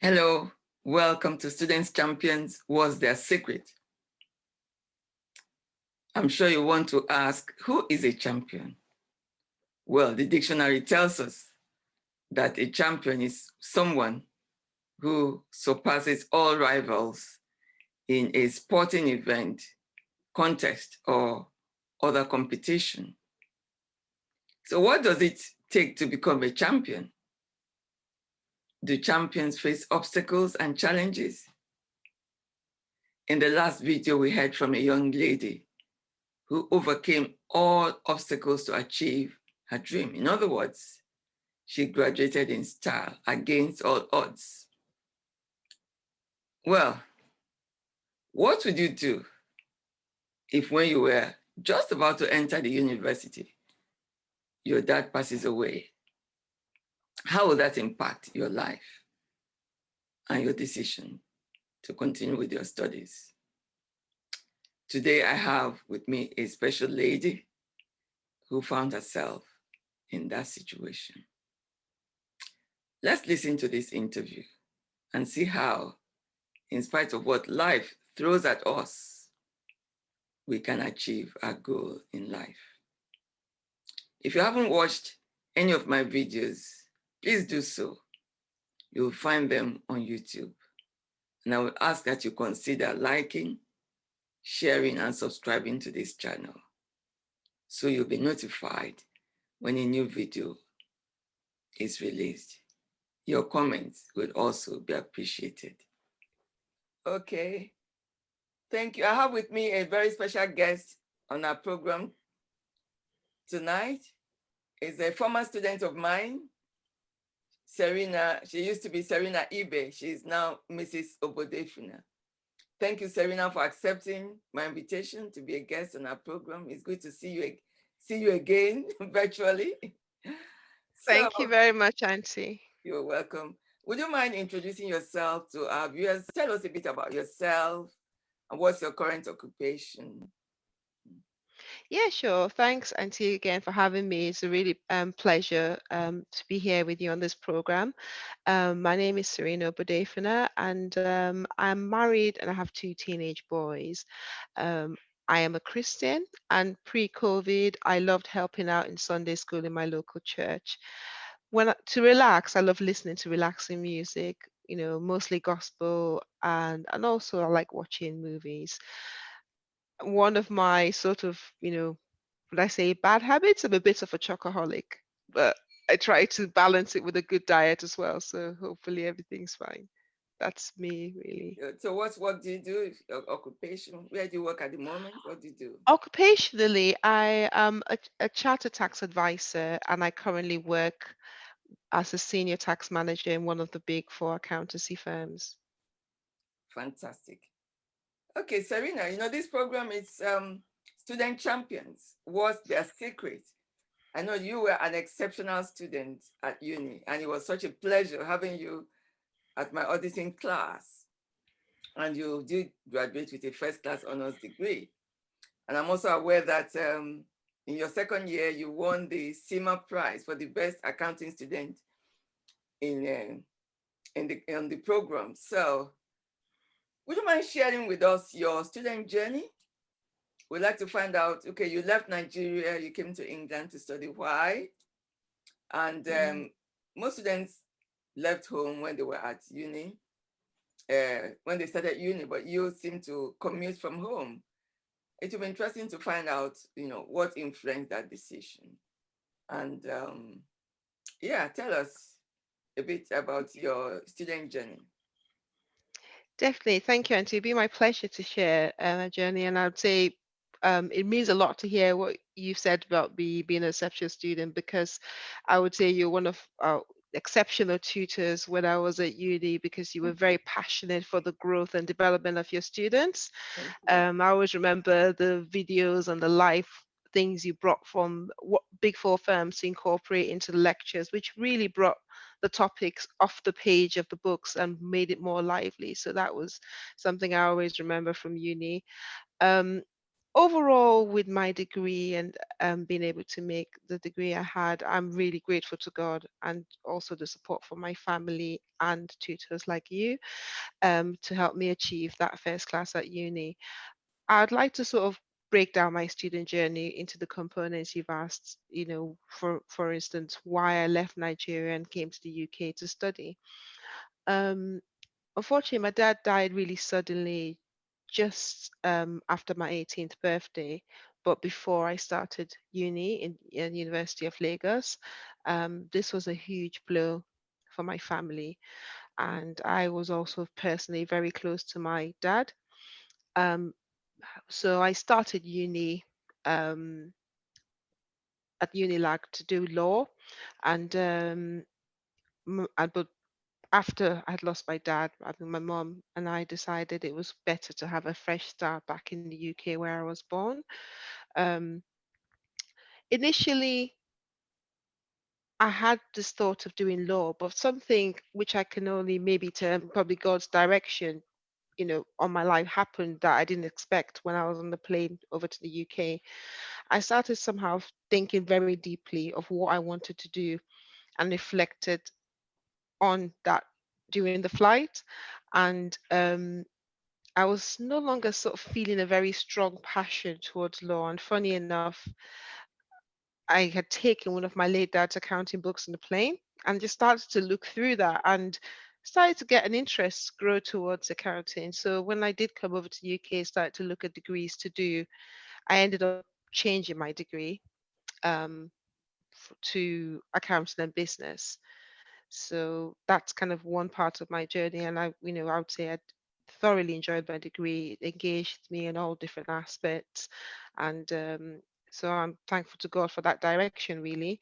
Hello, welcome to Students Champions. What's their secret? I'm sure you want to ask, who is a champion? Well, the dictionary tells us that a champion is someone who surpasses all rivals in a sporting event, contest, or other competition. So what does it take to become a champion? Do champions face obstacles and challenges? In the last video, we heard from a young lady who overcame all obstacles to achieve her dream. In other words, she graduated in style against all odds. Well, what would you do if when you were just about to enter the university, your dad passes away? How will that impact your life and your decision to continue with your studies? Today, I have with me a special lady who found herself in that situation. Let's listen to this interview and see how, in spite of what life throws at us, we can achieve our goal in life. If you haven't watched any of my videos, please do so. You'll find them on YouTube. And I would ask that you consider liking, sharing, and subscribing to this channel, so you'll be notified when a new video is released. Your comments would also be appreciated. Okay, thank you. I have with me a very special guest on our program tonight. Is a former student of mine, Serina. She used to be Serina Ibe. She is now Mrs. Obodefuna. Thank you, Serina, for accepting my invitation to be a guest on our program. It's good to see you again virtually. Thank you very much, Auntie. You're welcome. Would you mind introducing yourself to our viewers? Tell us a bit about yourself and what's your current occupation? Yeah, sure. Thanks, Auntie, again for having me. It's a really pleasure to be here with you on this program. My name is Serina Bodefina, and I'm married and I have two teenage boys. Um, I am a Christian, and pre-COVID, I loved helping out in Sunday school in my local church. To relax, I love listening to relaxing music, mostly gospel, and also I like watching movies. One of my sort of, would I say bad habits? I'm a bit of a chocoholic, but I try to balance it with a good diet as well. So hopefully everything's fine. That's me, really. So what work do you do? Your occupation? Where do you work at the moment? What do you do? Occupationally, I am a chartered tax advisor, and I currently work as a senior tax manager in one of the big four accountancy firms. Fantastic. Okay, Serena, this program is Student Champions. What's their secret? I know you were an exceptional student at uni, and it was such a pleasure having you at my auditing class. And you did graduate with a first-class honors degree. And I'm also aware that in your second year, you won the CIMA Prize for the best accounting student on the program. So would you mind sharing with us your student journey? We'd like to find out, okay, you left Nigeria, you came to England to study. Why? And most students left home when they were at uni, when they started uni, but you seem to commute from home. It will be interesting to find out, what influenced that decision. And yeah, tell us a bit about your student journey. Definitely. Thank you, Auntie. It'd be my pleasure to share my journey. And I'd say it means a lot to hear what you've said about me being an exceptional student, because I would say you're one of our exceptional tutors when I was at uni, because you were very passionate for the growth and development of your students. I always remember the videos and the live things you brought from what big four firms to incorporate into the lectures, which really brought the topics off the page of the books and made it more lively. So that was something I always remember from uni. Um, overall, with my degree and being able to make the degree I had, I'm really grateful to God and also the support from my family and tutors like you to help me achieve that first class at uni. I'd like to sort of break down my student journey into the components you've asked, for instance, why I left Nigeria and came to the UK to study. Um, Unfortunately, my dad died really suddenly just after my 18th birthday, but before I started uni in University of Lagos. This was a huge blow for my family, and I was also personally very close to my dad. Um, so I started uni um, at Unilag to do law, and but after I'd lost my dad, I think my mom and I decided it was better to have a fresh start back in the UK where I was born. Um, Initially, I had this thought of doing law, but something which I can only maybe term probably God's direction, on my life happened that I didn't expect when I was on the plane over to the UK. I started somehow thinking very deeply of what I wanted to do and reflected on that during the flight. And I was no longer sort of feeling a very strong passion towards law. And funny enough, I had taken one of my late dad's accounting books on the plane and just started to look through that and started to get an interest grow towards accounting. So when I did come over to the UK, started to look at degrees to do, I ended up changing my degree um, to accounting and business. So that's kind of one part of my journey. And I would say I thoroughly enjoyed my degree. It engaged me in all different aspects. And so I'm thankful to God for that direction, really.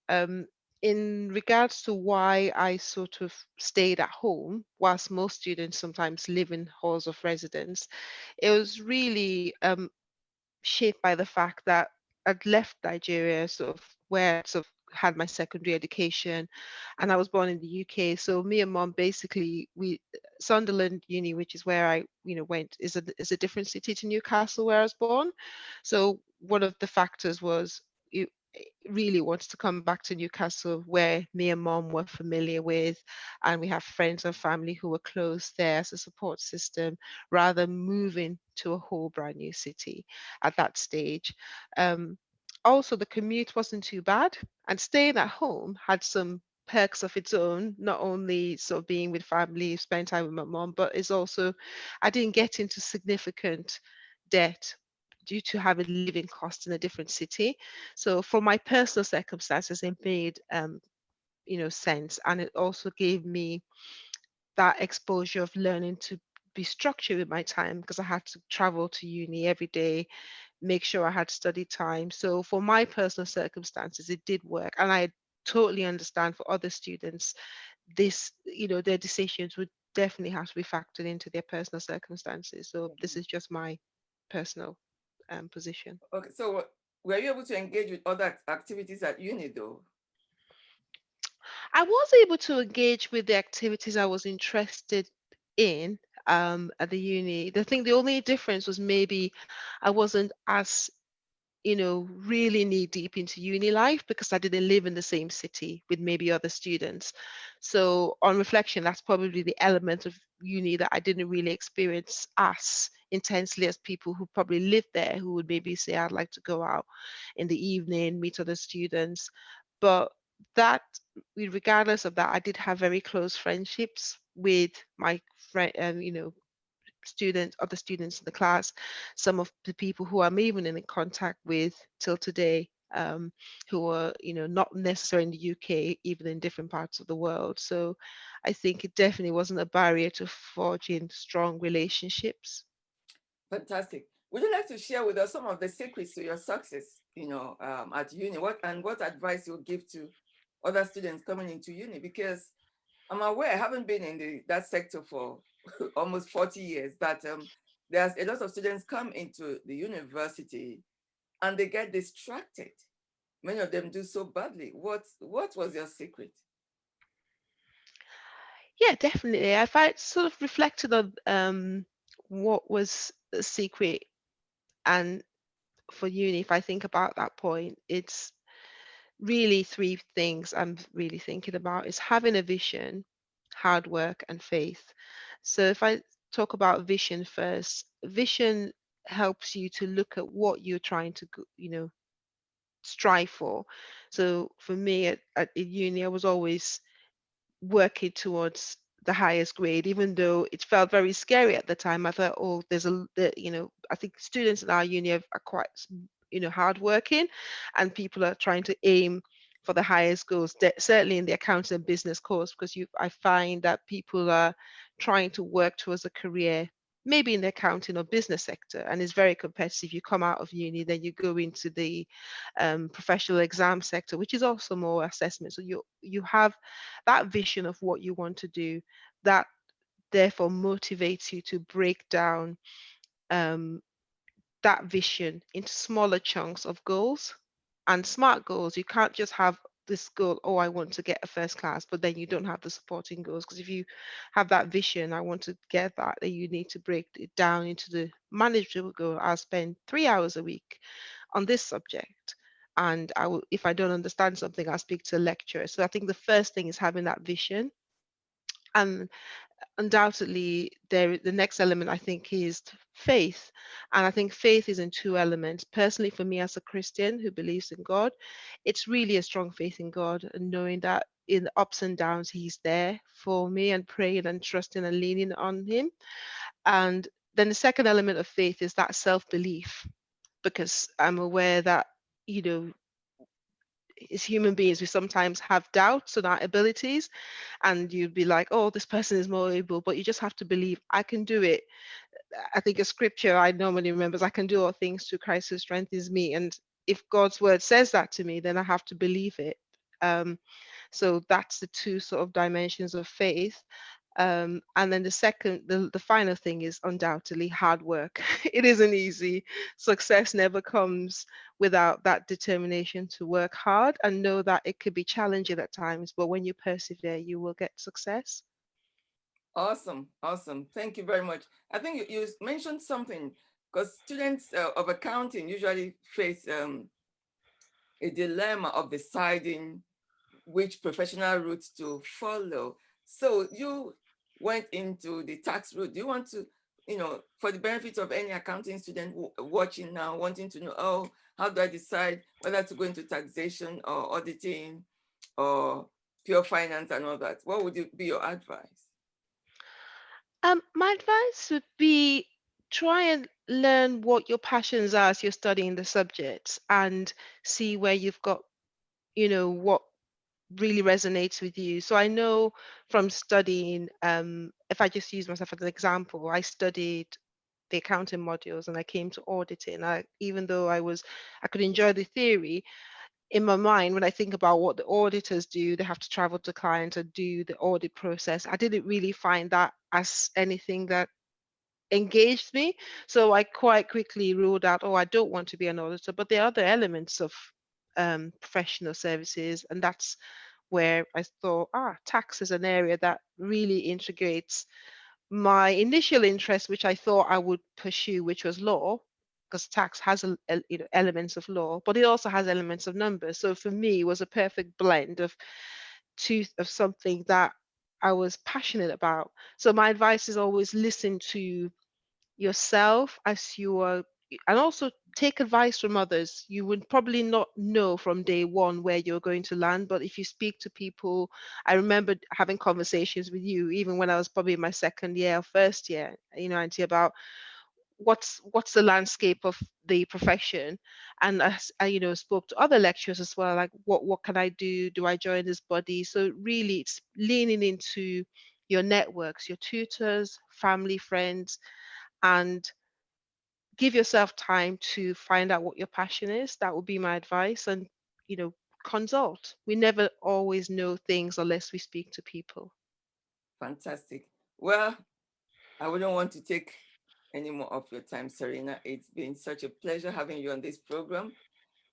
Um, in regards to why I sort of stayed at home, whilst most students sometimes live in halls of residence, it was really shaped by the fact that I'd left Nigeria, sort of where I sort of had my secondary education, and I was born in the UK. So me and mom basically we Sunderland Uni, which is where I went, is a different city to Newcastle where I was born. So one of the factors was you really wanted to come back to Newcastle, where me and mom were familiar with, and we have friends and family who were close there as a support system, rather than moving to a whole brand new city at that stage. Um, Also, the commute wasn't too bad, and staying at home had some perks of its own, not only sort of being with family, spending time with my mom, but it's also, I didn't get into significant debt due to having living costs in a different city. So for my personal circumstances, it made sense, and it also gave me that exposure of learning to be structured with my time because I had to travel to uni every day, make sure I had study time. So for my personal circumstances, it did work. And I totally understand for other students, their decisions would definitely have to be factored into their personal circumstances. So this is just my personal position. Okay, so were you able to engage with other activities at uni though? I was able to engage with the activities I was interested in at the uni. The only difference was maybe I wasn't as really knee deep into uni life because I didn't live in the same city with maybe other students. So on reflection, that's probably the element of uni that I didn't really experience as intensely as people who probably lived there, who would maybe say, I'd like to go out in the evening, meet other students. But that, regardless of that, I did have very close friendships with my friend, other students in the class, some of the people who I'm even in contact with till today, who are, not necessarily in the UK, even in different parts of the world. So I think it definitely wasn't a barrier to forging strong relationships. Fantastic. Would you like to share with us some of the secrets to your success, at uni? What advice you give to other students coming into uni? Because I'm aware, I haven't been in that sector for almost 40 years, but there's a lot of students come into the university and they get distracted. Many of them do so badly. What was your secret? Yeah, definitely. If I sort of reflected on what was the secret, and for uni, if I think about that point, it's really three things I'm really thinking about is having a vision, hard work, and faith. So if I talk about vision first, vision helps you to look at what you're trying to, strive for. So for me at uni, I was always working towards the highest grade, even though it felt very scary at the time. I thought, oh, I think students in our uni are quite, hardworking, and people are trying to aim for the highest goals. Certainly in the accounting and business course, because I find that people are trying to work towards a career. Maybe in the accounting or business sector, and it's very competitive. You come out of uni, then you go into the professional exam sector, which is also more assessment. So you have that vision of what you want to do, that therefore motivates you to break down um, that vision into smaller chunks of goals and smart goals. You can't just have this goal, oh, I want to get a first class, but then you don't have the supporting goals. Because if you have that vision, I want to get that, then you need to break it down into the manageable goal. I'll spend 3 hours a week on this subject. And I will, if I don't understand something, I'll speak to a lecturer. So I think the first thing is having that vision. And undoubtedly the next element I think is faith, and I think faith is in two elements. Personally, for me as a Christian who believes in God, it's really a strong faith in God and knowing that in the ups and downs he's there for me, and praying and trusting and leaning on him. And then the second element of faith is that self-belief, because I'm aware that, you know as human beings we sometimes have doubts on our abilities, and you'd be like, oh, this person is more able, but you just have to believe I can do it. I think a scripture I normally remember is, I can do all things through Christ who strengthens me. And if God's word says that to me, then I have to believe it. So that's the two sort of dimensions of faith. And then the final thing is undoubtedly hard work. It isn't easy. Success never comes without that determination to work hard and know that it could be challenging at times, but when you persevere, you will get success. Awesome, awesome. Thank you very much. I think you mentioned something, because students of accounting usually face a dilemma of deciding which professional route to follow. So you went into the tax route. Do you want to, for the benefit of any accounting student watching now, wanting to know, oh, how do I decide whether to go into taxation or auditing or pure finance and all that? What would be your advice? My advice would be, try and learn what your passions are as you're studying the subjects, and see where you've got, what really resonates with you. So I know from studying, if I just use myself as an example, I studied the accounting modules and I came to auditing. Even though I could enjoy the theory, in my mind, when I think about what the auditors do, they have to travel to clients and do the audit process. I didn't really find that as anything that engaged me. So I quite quickly ruled out, oh, I don't want to be an auditor. But there are other elements of professional services, and that's where I thought, tax is an area that really integrates my initial interest, which I thought I would pursue, which was law, because tax has elements of law, but it also has elements of numbers. So for me, it was a perfect blend of something that I was passionate about. So my advice is always listen to yourself as you are, and also take advice from others. You would probably not know from day one where you're going to land, but if you speak to people, I remember having conversations with you even when I was probably in my second year or first year, Auntie, about what's the landscape of the profession. And I spoke to other lecturers as well, like what can I do I join this body? So really it's leaning into your networks, your tutors, family, friends, and give yourself time to find out what your passion is. That would be my advice. And, you know, consult. We never always know things unless we speak to people. Fantastic. Well, I wouldn't want to take any more of your time, Serena. It's been such a pleasure having you on this program.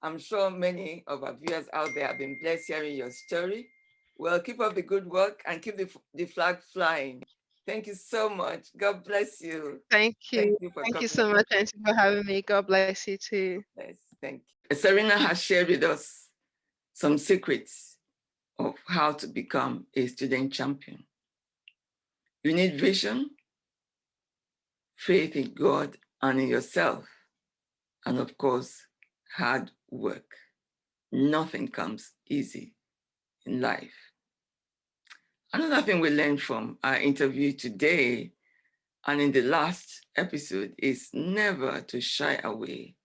I'm sure many of our viewers out there have been blessed hearing your story. Well, keep up the good work and keep the flag flying. Thank you so much. God bless you. Thank Thank you. you for Thank you coming so on. much, Auntie, for having me. God bless you too. Yes, thank you. Serina has shared with us some secrets of how to become a student champion. You need vision, faith in God and in yourself, and of course, hard work. Nothing comes easy in life. Another thing we learned from our interview today and in the last episode is never to shy away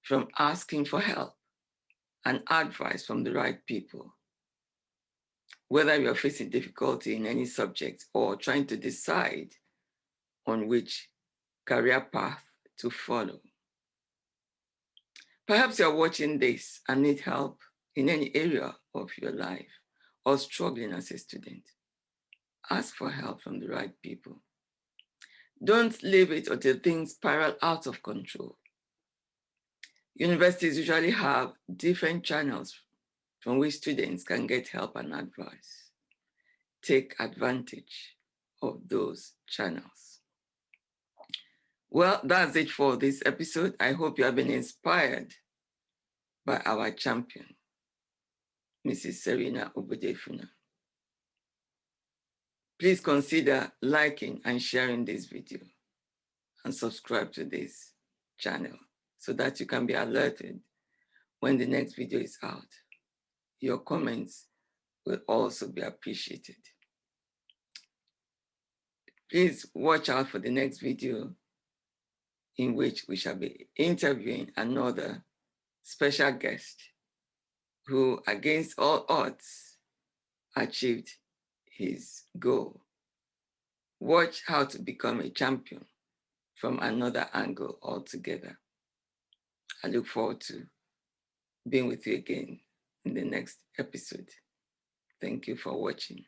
from asking for help and advice from the right people. Whether you're facing difficulty in any subject or trying to decide on which career path to follow. Perhaps you're watching this and need help in any area of your life or struggling as a student. Ask for help from the right people. Don't leave it until things spiral out of control. Universities usually have different channels from which students can get help and advice. Take advantage of those channels. Well, that's it for this episode. I hope you have been inspired by our champion, Mrs. Serina Obodefuna. Please consider liking and sharing this video and subscribe to this channel so that you can be alerted when the next video is out. Your comments will also be appreciated. Please watch out for the next video in which we shall be interviewing another special guest who, against all odds, achieved his goal. Watch how to become a champion from another angle altogether. I look forward to being with you again in the next episode. Thank you for watching.